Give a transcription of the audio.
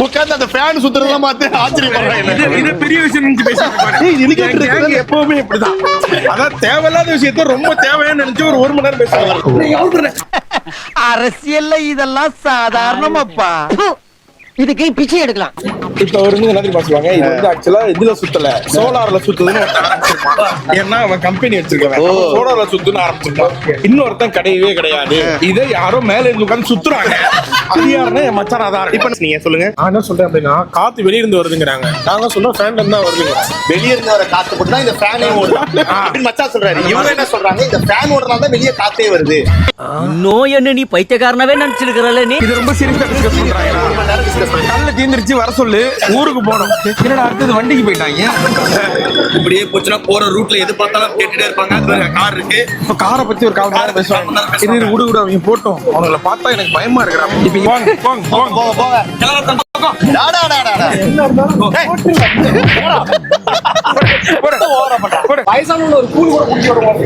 உட்கார்ந்து அந்த ஃபேன் சுத்துறதெல்லாம் பார்த்து ஆச்சரியப்படுறாங்க. இது பெரிய விஷயம் எப்பவுமே இப்படிதான். அதான் தேவையில்லாத விஷயத்த ரொம்ப தேவையான நினைச்சு ஒரு மணி நேரம் பேசுவாங்க. அரசியல்ல இதெல்லாம் சாதாரணமாப்பா. இதுக்கு பிச்சை எடுக்கலாம். இப்ப ஒரு என்ன பாசுவாங்க, இது வந்து ஆக்சுவலா இதுல சுத்தல, சோலார்ல சுத்துதுன்னு ஏன்னா அவன் கம்பெனி வச்சிருக்கவன் சோலார்ல சுத்துன்னு ஆரம்பிச்சிருக்கான். இன்னொருத்தன் கிடையவே கிடையாது, இதை யாரோ மேல இருந்து உட்காந்து சுத்துறாங்க. அது யாருன்னா என் மச்சான். அதான் இப்ப நீங்க சொல்லுங்க. நான் என்ன சொல்றேன் அப்படின்னா, காத்து வெளிய இருந்து வருதுங்கிறாங்க, நாங்க சொல்றோம் ஃபேன்ல இருந்து தான் வருதுங்க. வெளிய இருந்து வர காத்து போட்டு தான் இந்த ஃபேனே ஓடுது அப்படின்னு மச்சான் சொல்றாரு. இவங்க என்ன சொல்றாங்க, இந்த ஃபேன் ஓடுறதால தான் வெளிய காத்தே வருது. நோய் என்ன நீ பைத்தியக்காரனவே நினைச்சிருக்கிறல்ல நீ. இது ரொம்ப சீரியஸா டிஸ்கஸ் பண்றாங்க. கல்ல தீந்துருச்சு, வர சொல்லு, ஊருக்கு போனோம். என்னடா அடுத்தது வண்டிக்கு போயிட்டாங்க. இப்படியே போச்சுன்னா போற ரூட்ல எது பார்த்தாலும் கேட்டுட்டே இருப்பாங்க. கார் இருக்கு, இப்ப காரை பத்தி ஒரு கால் நேரம் பேசுவாங்க. இது விடு அவங்க போட்டோம். அவங்களை பார்த்தா எனக்கு பயமா இருக்கிறாங்க. இப்ப போங்க போங்க போங்க போங்க. டாடா டாடா டாடா. வயசானவங்க ஒரு கூழ் கூட குடிச்சு வருவாங்க.